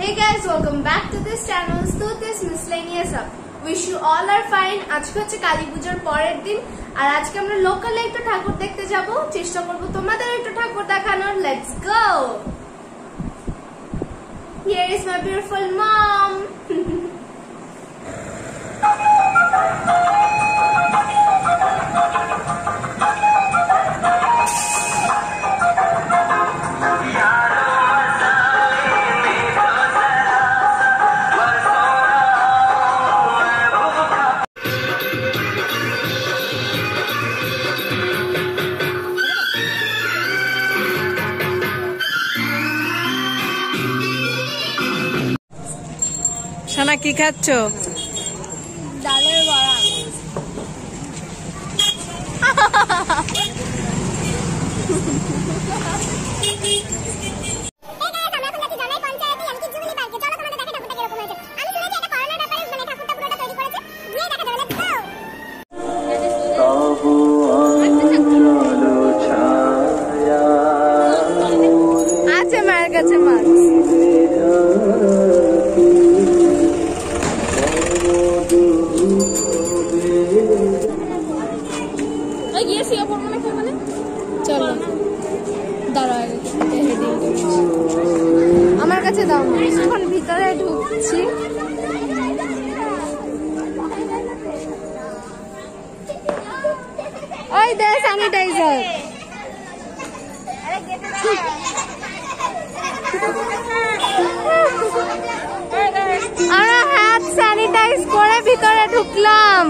Hey guys, welcome back to this channel. So this miscellaneous up. Wish you all are fine. আজকে হচ্ছে কালী পূজার পরের দিন আর আজকে আমরা লোকালে একটু ঠাকুর দেখতে যাব। চেষ্টা করব তোমাদের একটু ঠাকুর দেখানোর। Let's go. Here is my beautiful mom. সোনা কি খাচ্ছ? ডালের বড়া। আছে মায়ের কাছে মাছ। আমার কাছে দাও, এখন ভিতরে ঢুকছি। ওই দে স্যানিটাইজার। আমরা হাত স্যানিটাইজ করে ভিতরে ঢুকলাম।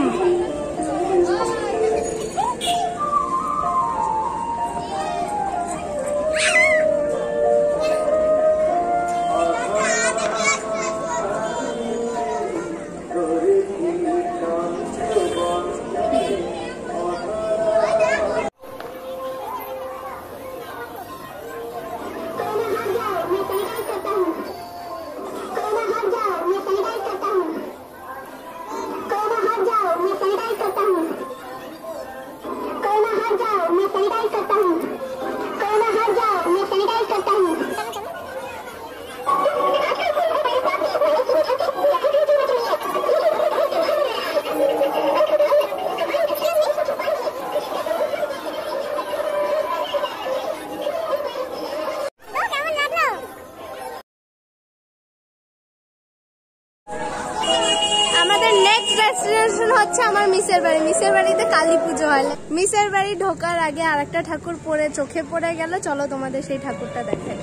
আমাদের নেক্সট ডেস্টিনেশন হচ্ছে আমার মিসের বাড়ি। মিসের বাড়িতে কালী পুজো হয়। মিসের বাড়ি ঢোকার আগে আরেকটা ঠাকুর পড়ে চোখে পড়ে গেল। চলো তোমাদের সেই ঠাকুরটা দেখাই।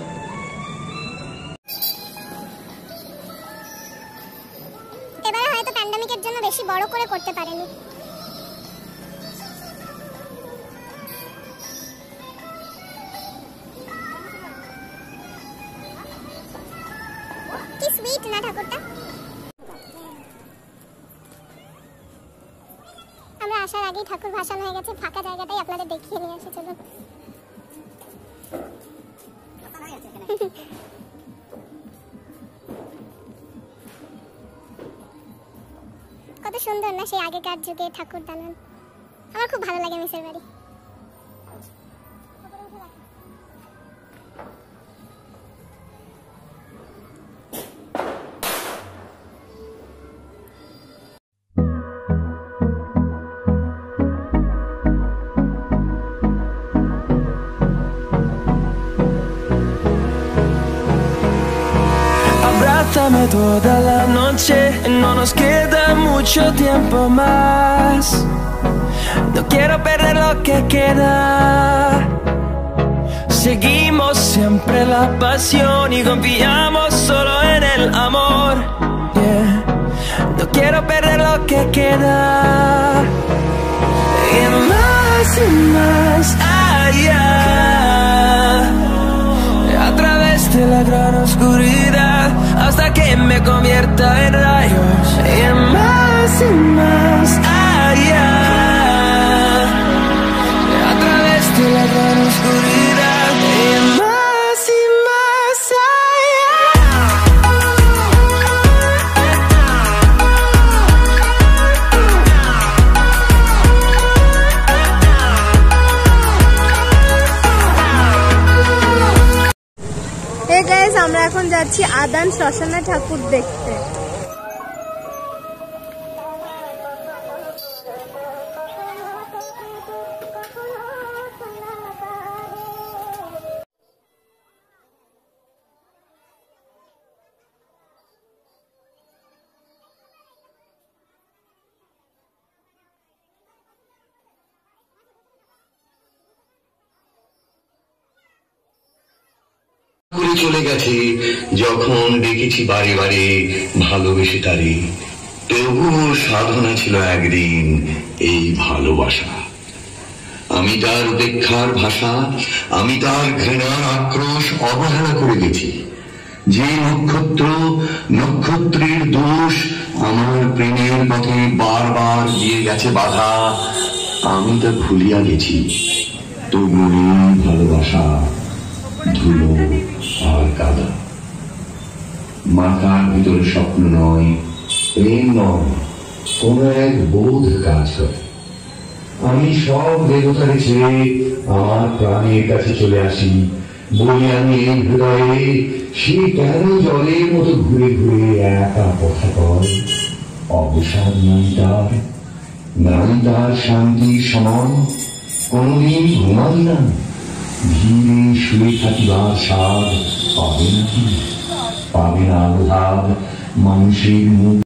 এবারে হয়তো প্যান্ডেমিকের জন্য বেশি বড় করে করতে পারেনি। কি সুইট না ঠাকুরটা। আমরা আসার আগেই ঠাকুর ভাসান হয়ে গেছে। ফাঁকা জায়গাটাই আপনাদের দেখিয়ে নিয়ে আসি। চলুন। কত সুন্দর না সেই আগেকার যুগে ঠাকুর দালান। আমার খুব ভালো লাগে মিসের বাড়ি। Abrázame toda la noche, no nos queda mucho tiempo más. No quiero perder lo que queda. Seguimos siempre la pasión y confiamos solo en el amor. Yeah. No quiero perder lo que queda. Y más allá. A través de la gran oscuridad, hasta que me convierta en rayos. Y más allá. A través de la gran oscuridad. Y más allá. আমরা এখন যাচ্ছি আদান শ্মশানে ঠাকুর দেখতে। করে চলে গেছে যখন দেখেছি বারে বারে ভালোবেসে তারে, তবুও সাধনা ছিল একদিন এই ভালোবাসা। আমি তার উপেক্ষার ভাষা, আমি তার ঘৃণার আক্রোশ অবহেলা করে গেছি। যে নক্ষত্রের দোষ আমার প্রেমের পথে বারবার দিয়ে গেছে বাধা, আমি তা ভুলিয়া গেছি। তবুও ভালোবাসা ধুলো আর কাদা। মাথার ভিতরে স্বপ্ন নয়, প্রেম নয়, কোন এক বোধ কাজ করে। আমি সব দেবতারে ছেড়ে আমার প্রাণের কাছে চলে আসি, বলি আমি এই হৃদয়ে সে কেন জলের মতো ঘুরে ঘুরে একা কথা কয়। অবসাদ নাই তার শান্তির সমান, কোনদিন ঘুমাই না, ধীরে শুয়ে থাকিবার স্বাদ পাবে নাকি? পাবে না আহ্লাদ মানুষের মুখ